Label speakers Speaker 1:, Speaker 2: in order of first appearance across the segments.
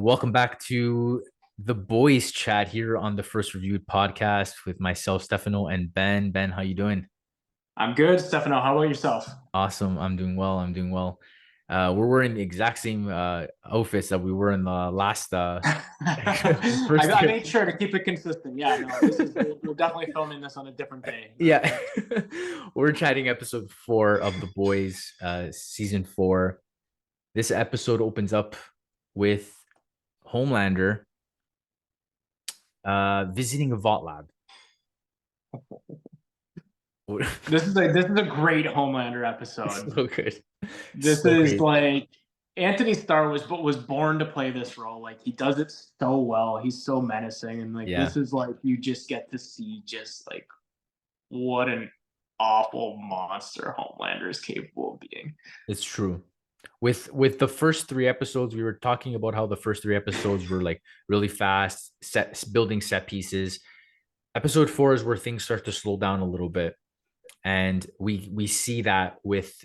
Speaker 1: Welcome back to the boys chat here on the First Reviewed podcast with myself, Stefano, and Ben. Ben, how you doing?
Speaker 2: I'm good, Stefano. How about yourself?
Speaker 1: Awesome. I'm doing well. I'm doing well. We're wearing the exact same outfits that we were in the last first
Speaker 2: I
Speaker 1: year.
Speaker 2: made sure to keep it consistent. Yeah, no, this is we're definitely filming this on a different day.
Speaker 1: Yeah. We're chatting episode 4 of The Boys, season 4. This episode opens up with Homelander visiting a vault lab.
Speaker 2: This is a great Homelander episode.
Speaker 1: So good.
Speaker 2: This
Speaker 1: So
Speaker 2: is
Speaker 1: great.
Speaker 2: like Anthony Starr was born to play this role. Like he does it so well. He's so menacing, and like
Speaker 1: Yeah,
Speaker 2: this is like you just get to see just like what an awful monster Homelander is capable of being.
Speaker 1: it's true. With the first 3 episodes, we were talking about how the first 3 episodes were like really fast, building set pieces. Episode 4 is where things start to slow down a little bit. And we see that with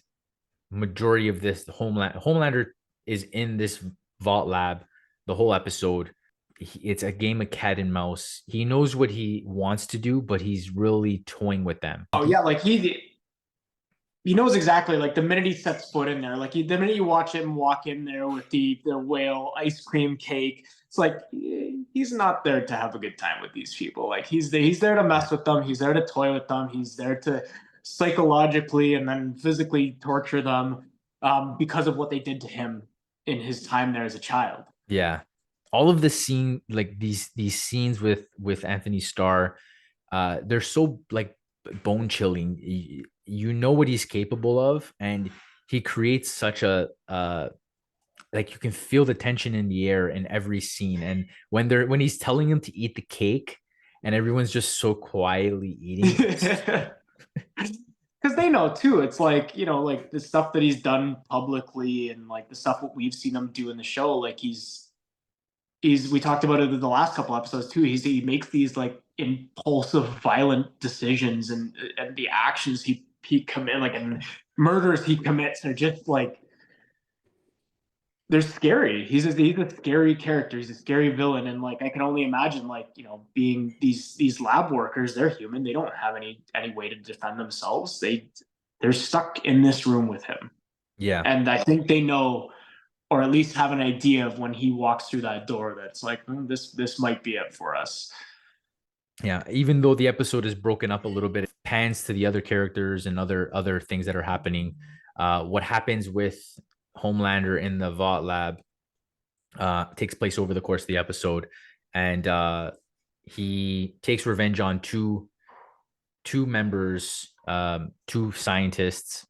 Speaker 1: majority of this Homelander is in this vault lab the whole episode. It's a game of cat and mouse. He knows what he wants to do, but he's really toying with them.
Speaker 2: Oh yeah, like he knows exactly like the minute he sets foot in there, like the minute you watch him walk in there with the whale ice cream cake, it's like he's not there to have a good time with these people. Like he's there to
Speaker 1: Yeah.
Speaker 2: mess with them. He's there to toy with them. He's there to psychologically and then physically torture them because of what they did to him in his time there as a child.
Speaker 1: Yeah. All of the scene, like these scenes with Anthony Starr, they're so like bone chilling. You know what he's capable of, and he creates such a like you can feel the tension in the air in every scene. And when he's telling him to eat the cake, and everyone's just so quietly eating.
Speaker 2: Because they know too, it's like like the stuff that he's done publicly and like the stuff what we've seen him do in the show. Like he's we talked about it in the last couple episodes too. He makes these like impulsive, violent decisions, and the actions he commit like and murders he commits are just like they're scary. He's a scary character. He's a scary villain, and like I can only imagine like being these lab workers. They're human. They don't have any way to defend themselves. They're stuck in this room with him,
Speaker 1: Yeah.
Speaker 2: and I think they know, or at least have an idea of when he walks through that door. That's like this might be it for us.
Speaker 1: Yeah, even though the episode is broken up a little bit, it pans to the other characters and other things that are happening. What happens with Homelander in the Vault Lab takes place over the course of the episode, and he takes revenge on two members, two scientists,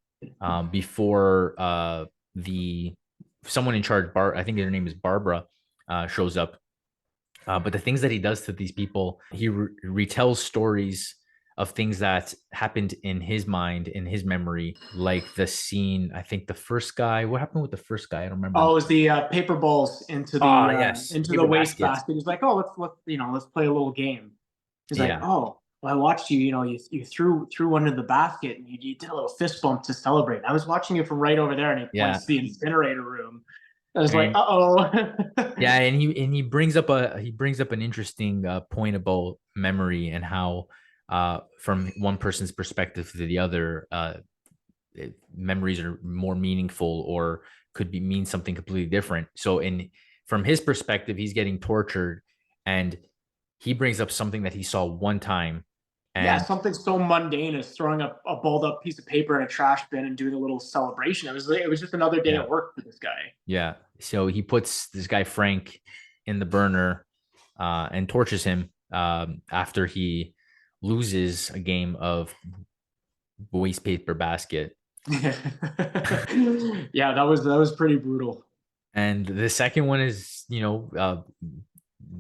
Speaker 1: before the someone in charge, I think their name is Barbara, shows up. But the things that he does to these people, he retells stories of things that happened in his mind, in his memory, like the scene. I think the first guy. What happened with the first guy? I don't remember.
Speaker 2: Oh, it was the paper balls
Speaker 1: Ah, yes,
Speaker 2: into the
Speaker 1: paper
Speaker 2: waste
Speaker 1: basket.
Speaker 2: basket. He's like, oh, let's play a little game. He's like,
Speaker 1: Yeah,
Speaker 2: oh, well, I watched you. You threw one in the basket and you did a little fist bump to celebrate. I was watching you from right over there, and he
Speaker 1: yeah,
Speaker 2: points to the incinerator room. I was like,
Speaker 1: and
Speaker 2: uh oh.
Speaker 1: yeah, and he brings up an interesting point about memory and how, from one person's perspective to the other, memories are more meaningful or could be mean something completely different. So in from his perspective, he's getting tortured, and he brings up something that he saw one time,
Speaker 2: Yeah,
Speaker 1: and
Speaker 2: something so mundane as throwing a balled up piece of paper in a trash bin and doing a little celebration. It was just another day
Speaker 1: yeah,
Speaker 2: at work for this guy.
Speaker 1: yeah. So he puts this guy Frank in the burner, and tortures him, after he loses a game of waste paper basket.
Speaker 2: Yeah, that was pretty brutal.
Speaker 1: And the second one is,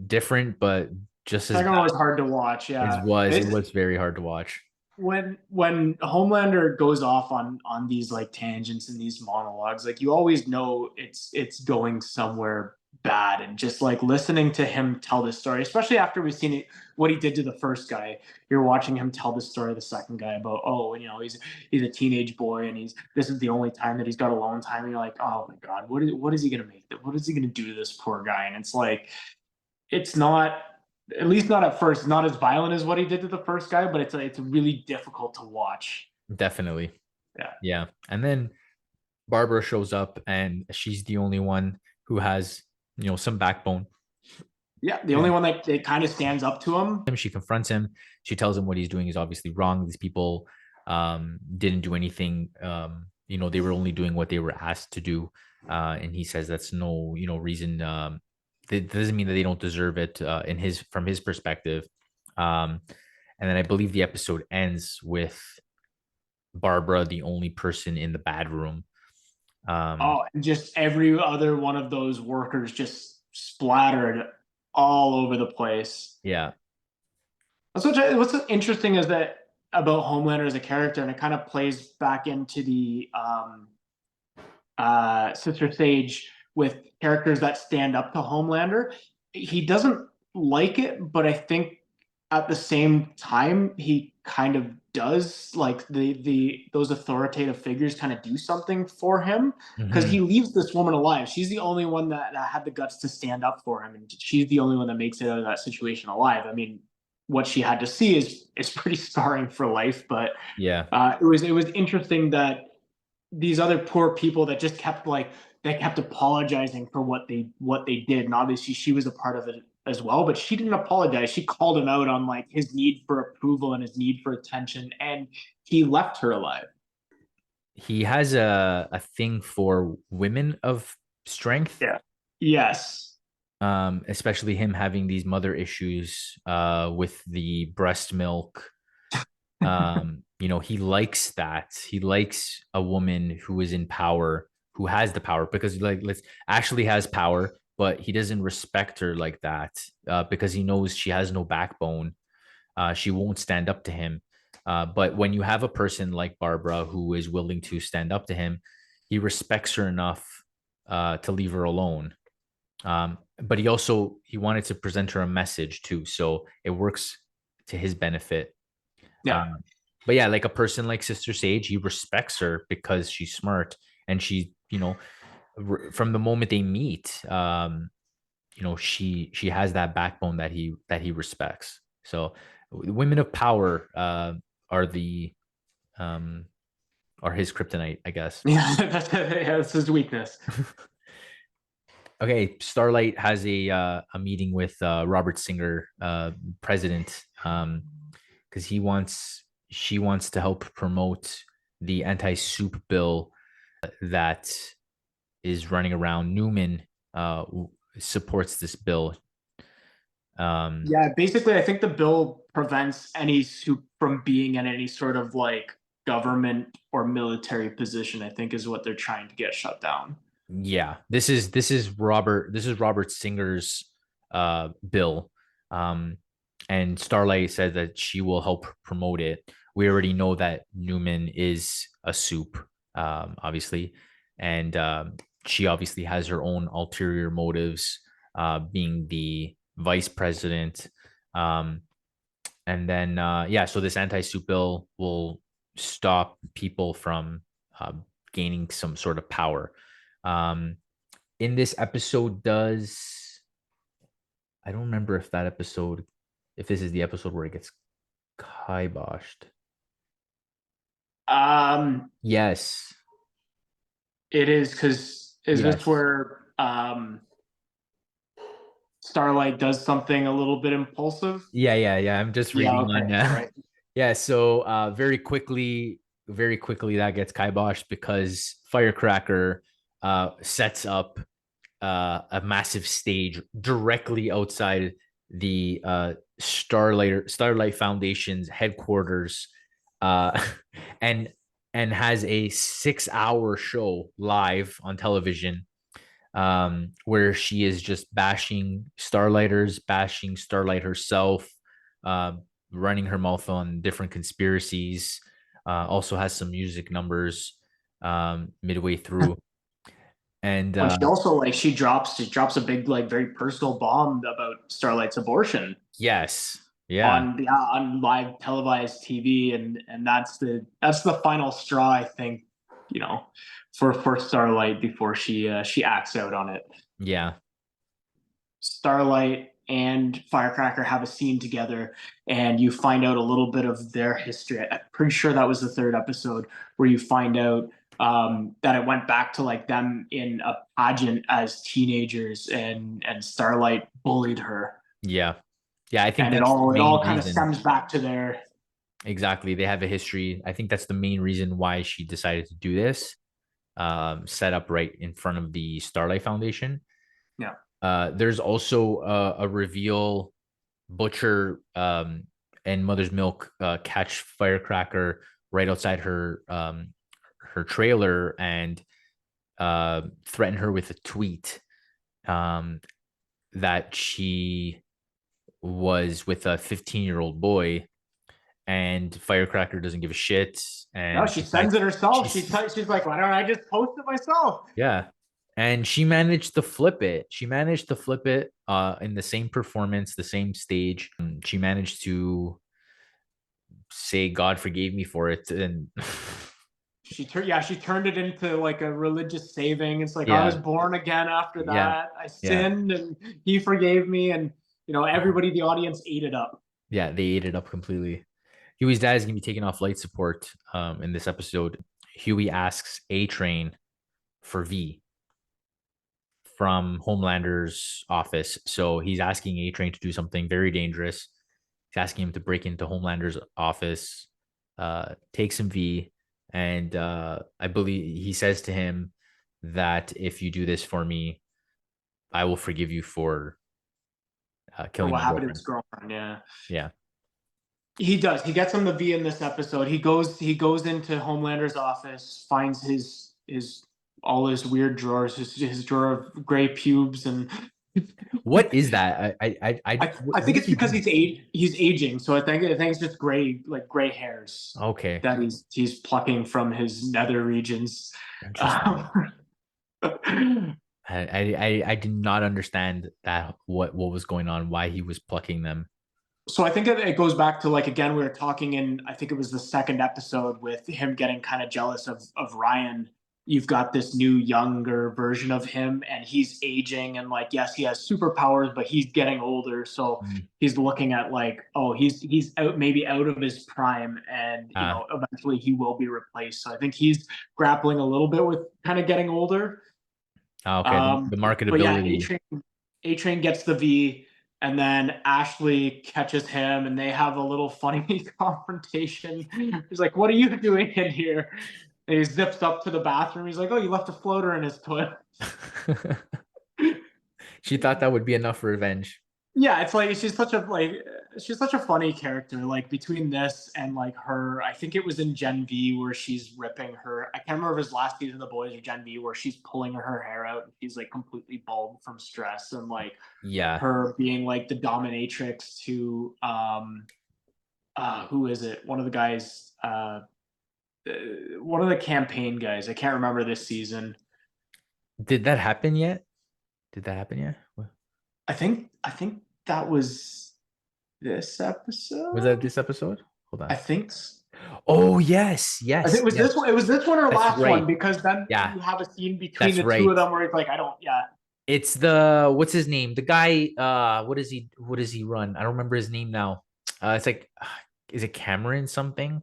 Speaker 1: different, but just as
Speaker 2: Second
Speaker 1: bad.
Speaker 2: one was hard to watch.
Speaker 1: It
Speaker 2: Yeah,
Speaker 1: was it
Speaker 2: this
Speaker 1: was very hard to watch.
Speaker 2: when Homelander goes off on these like tangents and these monologues, like you always know it's going somewhere bad. And just like listening to him tell this story, especially after we've seen it, what he did to the first guy, you're watching him tell the story of the second guy about, oh, you know, he's a teenage boy and he's this is the only time that he's got alone time. And you're like, oh my god, what is he gonna make? What is he gonna do to this poor guy? And it's like it's not, at least not at first, not as violent as what he did to the first guy, but it's really difficult to watch.
Speaker 1: Definitely.
Speaker 2: Yeah.
Speaker 1: Yeah. And then Barbara shows up and she's the only one who has, some backbone.
Speaker 2: Yeah, the only
Speaker 1: And
Speaker 2: one that kind of stands up to him.
Speaker 1: she confronts him. She tells him what he's doing is obviously wrong. These people didn't do anything. They were only doing what they were asked to do. And he says that's no, reason. That doesn't mean that they don't deserve it from his perspective. Um, and then I believe the episode ends with Barbara, the only person in the bad room. Um,
Speaker 2: Oh, and just every other one of those workers just splattered all over the place.
Speaker 1: yeah.
Speaker 2: What's interesting is that about Homelander as a character, and it kind of plays back into the Sister Sage with characters that stand up to Homelander. He doesn't like it, but I think at the same time he kind of does. Like the those authoritative figures kind of do something for him because
Speaker 1: Hmm.
Speaker 2: he leaves this woman alive. She's the only one that had the guts to stand up for him, and she's the only one that makes it out of that situation alive. I mean, what she had to see is pretty scarring for life, but
Speaker 1: Yeah.
Speaker 2: it was interesting that these other poor people that just kept like they kept apologizing for what they did, and obviously she was a part of it as well, but she didn't apologize. She called him out on like his need for approval and his need for attention, and he left her alive.
Speaker 1: He has a thing for women of strength.
Speaker 2: Yeah. Yes.
Speaker 1: Especially him having these mother issues with the breast milk. He likes that. He likes a woman who is in power, who has the power, because like let's Ashley has power, but he doesn't respect her like that because he knows she has no backbone. She won't stand up to him. But when you have a person like Barbara who is willing to stand up to him, he respects her enough to leave her alone. But he wanted to present her a message too, so it works to his benefit.
Speaker 2: Yeah.
Speaker 1: Um, but yeah, like a person like Sister Sage, he respects her because she's smart and from the moment they meet, she has that backbone that he respects. So women of power are the um are his kryptonite, I guess.
Speaker 2: Yeah. That's his weakness.
Speaker 1: Okay, Starlight has a meeting with Robert Singer, president, because she wants to help promote the anti-soup bill that is running around. Newman supports this bill. Um,
Speaker 2: Yeah, basically, I think the bill prevents any soup from being in any sort of like government or military position. I think is what they're trying to get shut down.
Speaker 1: yeah, this is Robert Singer's bill. Um, and Starlight said that she will help promote it. We already know that Newman is a soup, obviously, and she obviously has her own ulterior motives, being the vice president. Um, and then yeah, so this anti-soup bill will stop people from uh, gaining some sort of power. Um, in this episode, does I don't remember if this is the episode where it gets kiboshed.
Speaker 2: Um,
Speaker 1: Yes,
Speaker 2: it is because is this
Speaker 1: yes,
Speaker 2: where Starlight does something a little bit impulsive?
Speaker 1: yeah. I'm just
Speaker 2: Yeah.
Speaker 1: reading
Speaker 2: Okay.
Speaker 1: on.
Speaker 2: All right.
Speaker 1: Yeah, so very quickly that gets kiboshed because Firecracker sets up a massive stage directly outside the Starlight Foundation's headquarters, uh, and has a 6 hour show live on television, where she is just bashing Starlighters, bashing Starlight herself, uh, running her mouth on different conspiracies. Also has some music numbers midway through. And
Speaker 2: When she also like she drops a big like very personal bomb about Starlight's abortion
Speaker 1: yes, yeah,
Speaker 2: on live televised TV, and that's the final straw, I think, you know, for Starlight before she acts out on it.
Speaker 1: yeah,
Speaker 2: Starlight and Firecracker have a scene together, and you find out a little bit of their history. I'm pretty sure that was the third episode where you find out that it went back to like them in a pageant as teenagers, and Starlight bullied her,
Speaker 1: yeah, yeah. I think
Speaker 2: and it
Speaker 1: that's the
Speaker 2: all it
Speaker 1: main
Speaker 2: all kind of
Speaker 1: reason.
Speaker 2: stems back to there.
Speaker 1: Exactly. They have a history. I think that's the main reason why she decided to do this. Set up right in front of the Starlight Foundation.
Speaker 2: Yeah.
Speaker 1: There's also a reveal. Butcher and Mother's Milk catch Firecracker right outside her trailer and threaten her with a tweet um, that she was with a 15-year-old boy, and Firecracker doesn't give a shit
Speaker 2: No,
Speaker 1: and
Speaker 2: she sends
Speaker 1: decides
Speaker 2: it herself.
Speaker 1: she's
Speaker 2: She's like, why don't I just post it myself?
Speaker 1: yeah. And she managed to flip it. She managed to flip it in the same performance, the same stage. She managed to say God forgave me for it. And
Speaker 2: She turned it into like a religious saving. It's like I was
Speaker 1: yeah,
Speaker 2: born again after
Speaker 1: yeah,
Speaker 2: that. I
Speaker 1: yeah,
Speaker 2: sinned and he forgave me, and everybody in the audience ate it up.
Speaker 1: yeah. They ate it up completely. Huey's dad is gonna be taking off light support in this episode. Huey asks A Train for V from Homelander's office. So he's asking A Train to do something very dangerous. He's asking him to break into Homelander's office, take some V, and I believe he says to him that if you do this for me, I will forgive you for
Speaker 2: For
Speaker 1: killing
Speaker 2: what
Speaker 1: my
Speaker 2: happened to his
Speaker 1: girlfriend.
Speaker 2: girlfriend, yeah.
Speaker 1: Yeah.
Speaker 2: He does. He gets him the V in this episode. He goes into Homelander's office, finds his all his weird drawers, his drawer of gray pubes, and
Speaker 1: What is that?
Speaker 2: I
Speaker 1: What
Speaker 2: think
Speaker 1: is
Speaker 2: it's
Speaker 1: he
Speaker 2: because
Speaker 1: doing?
Speaker 2: he's aging, so I think it's just gray hairs
Speaker 1: Okay,
Speaker 2: that he's plucking from his nether regions.
Speaker 1: interesting.
Speaker 2: Um,
Speaker 1: I did not understand that what was going on, why he was plucking them.
Speaker 2: so I think it goes back to like again we were talking in I think it was the second episode with him getting kind of jealous of Ryan. You've got this new younger version of him, and he's aging, and like yes he has superpowers, but he's getting older, so
Speaker 1: Mm.
Speaker 2: he's looking at like oh he's out maybe out of his prime, and
Speaker 1: Uh,
Speaker 2: eventually he will be replaced. So I think he's grappling a little bit with kind of getting older.
Speaker 1: okay, the
Speaker 2: But yeah,
Speaker 1: marketability.
Speaker 2: A Train gets the V, and then Ashley catches him, and they have a little funny confrontation. He's like, "What are you doing in here?" And he zips up to the bathroom. He's like, "Oh, you left a floater in his toilet."
Speaker 1: She thought that would be enough for revenge.
Speaker 2: Yeah, it's like she's such a funny character. Like between this and like her, I think it was in Gen V where she's ripping her. I can't remember if it was last season of The Boys or Gen V where she's pulling her hair out and she's like completely bald from stress, and like
Speaker 1: Yeah.
Speaker 2: her being like the dominatrix to who is it? One of the guys, one of the campaign guys. I can't remember this season.
Speaker 1: Did that happen yet? Did that happen yet?
Speaker 2: I think that was this
Speaker 1: Was that
Speaker 2: episode.
Speaker 1: this episode? Hold
Speaker 2: I
Speaker 1: on.
Speaker 2: think
Speaker 1: Oh yes,
Speaker 2: I think
Speaker 1: yes,
Speaker 2: it was
Speaker 1: yes.
Speaker 2: this one. It was this one or
Speaker 1: That's
Speaker 2: last one
Speaker 1: right.
Speaker 2: because then
Speaker 1: Yeah,
Speaker 2: you have a scene between
Speaker 1: that's
Speaker 2: the two
Speaker 1: right.
Speaker 2: of them where it's like I don't. Yeah,
Speaker 1: It's the what's his name? The guy. What does he run? I don't remember his name now. It's like, is it Cameron something?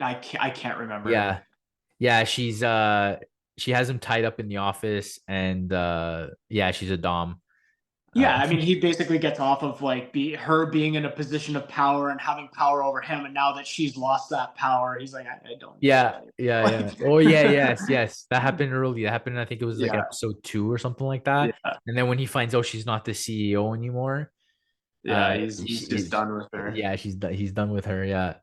Speaker 2: I can't remember.
Speaker 1: Yeah, yeah. She has him tied up in the office, and yeah, she's a dom.
Speaker 2: Yeah, I mean, he basically gets off of like her being in a position of power and having power over him, and now that she's lost that power, he's like, I don't need it
Speaker 1: Yeah,
Speaker 2: anymore.
Speaker 1: yeah, yeah.
Speaker 2: Like,
Speaker 1: Oh, yeah, yes, yes. That happened early. That happened, I think it was like
Speaker 2: yeah,
Speaker 1: episode 2 or something like that.
Speaker 2: yeah,
Speaker 1: And then when he finds out she's not the CEO anymore,
Speaker 2: yeah. He's just done with her.
Speaker 1: yeah, he's done with her. Yeah.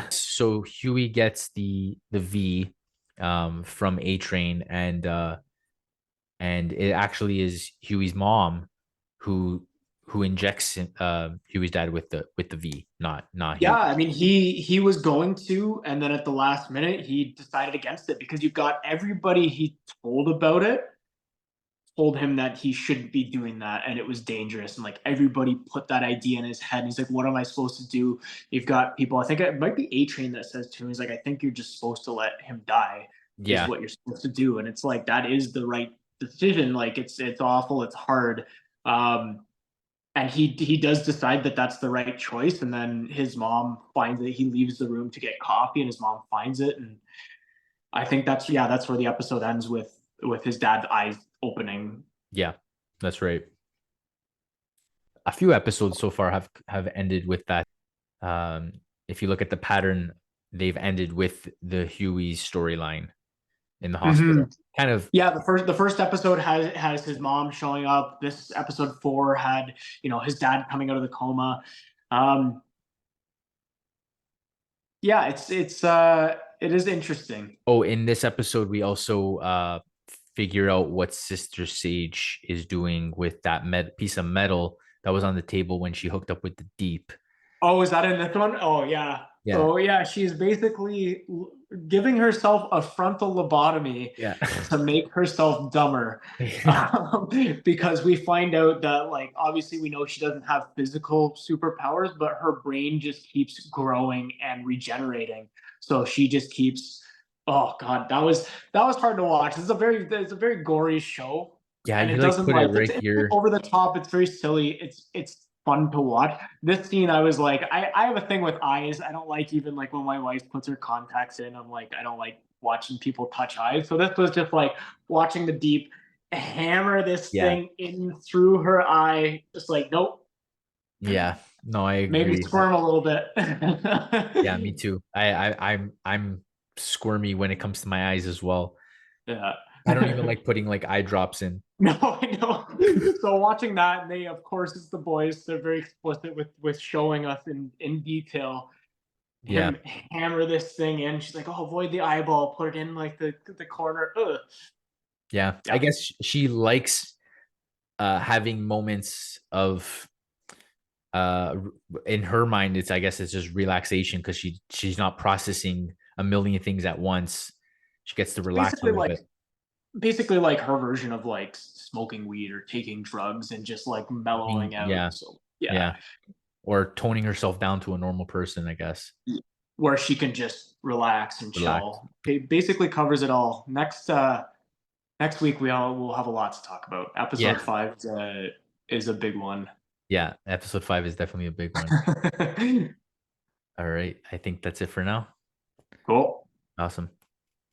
Speaker 1: So Huey gets the V from A Train, and it actually is Huey's mom who injects Huey's dad with the V, not
Speaker 2: Yeah,
Speaker 1: Huey.
Speaker 2: I mean, he was going to, and then at the last minute, he decided against it because you've got everybody he told about it. told him that he shouldn't be doing that and it was dangerous. And like everybody put that idea in his head. And he's like, what am I supposed to do? You've got people, I think it might be A Train that says to him, he's like, I think you're just supposed to let him die, is
Speaker 1: Yeah.
Speaker 2: what you're supposed to do. And it's like, that is the right decision. Like it's awful. It's hard. Um, and he does decide that that's the right choice. And then his mom finds it. He leaves the room to get coffee and his mom finds it. And I think that's, yeah, that's where the episode ends with his dad's eyes opening.
Speaker 1: Yeah. That's right. A few episodes so far have ended with that. Um, if you look at the pattern, they've ended with the Huey's storyline in the
Speaker 2: Mm-hmm.
Speaker 1: hospital. Kind of,
Speaker 2: Yeah, the first episode has his mom showing up. This episode 4 had, his dad coming out of the coma. Um, yeah, it is interesting.
Speaker 1: oh, in this episode, we also figure out what Sister Sage is doing with that piece of metal that was on the table when she hooked up with the Deep.
Speaker 2: Oh, is that in this one? Oh, yeah.
Speaker 1: Yeah.
Speaker 2: So yeah, she's basically giving herself a frontal lobotomy
Speaker 1: Yeah.
Speaker 2: to make herself dumber.
Speaker 1: Yeah.
Speaker 2: Because we find out that, like, obviously we know she doesn't have physical superpowers, but her brain just keeps growing and regenerating. So she just keeps. Oh God, that was hard to watch. It's a very gory show,
Speaker 1: Yeah,
Speaker 2: and
Speaker 1: you
Speaker 2: it
Speaker 1: like
Speaker 2: doesn't
Speaker 1: put it
Speaker 2: like
Speaker 1: right
Speaker 2: it's
Speaker 1: here.
Speaker 2: over the top. It's very silly. It's fun to watch. This scene, I was like, I have a thing with eyes. I don't like, even like when my wife puts her contacts in. I'm like, I don't like watching people touch eyes. So this was just like watching the Deep hammer this
Speaker 1: Yeah.
Speaker 2: thing in through her eye. Just like, nope.
Speaker 1: Yeah. No, I
Speaker 2: Maybe
Speaker 1: agree.
Speaker 2: squirm a little bit.
Speaker 1: Yeah, me too. I'm squirmy when it comes to my eyes as well.
Speaker 2: Yeah.
Speaker 1: I don't even like putting like eye drops in.
Speaker 2: No, I know. So watching that, and they, of course, it's the boys. They're very explicit with showing us in detail
Speaker 1: Yeah.
Speaker 2: him hammer this thing in. She's like, "Oh, avoid the eyeball. Put it in like the corner." Ugh.
Speaker 1: Yeah. I
Speaker 2: Yeah,
Speaker 1: guess she likes having moments of uh in her mind, it's, I guess it's just relaxation because she's not processing a million things at once. She gets to relax a
Speaker 2: basically
Speaker 1: little
Speaker 2: like
Speaker 1: bit.
Speaker 2: basically like her version of like smoking weed or taking drugs and just like mellowing out.
Speaker 1: Yeah.
Speaker 2: So yeah,
Speaker 1: Yeah. Or toning herself down to a normal person, I guess.
Speaker 2: where she can just relax and
Speaker 1: Relax.
Speaker 2: chill. It basically covers it all. Next week we'll have a lot to talk about.
Speaker 1: Yeah.
Speaker 2: Episode 5 is a big one.
Speaker 1: Yeah. Episode 5 is definitely a big one. All right. I think that's it for now.
Speaker 2: Cool.
Speaker 1: Awesome.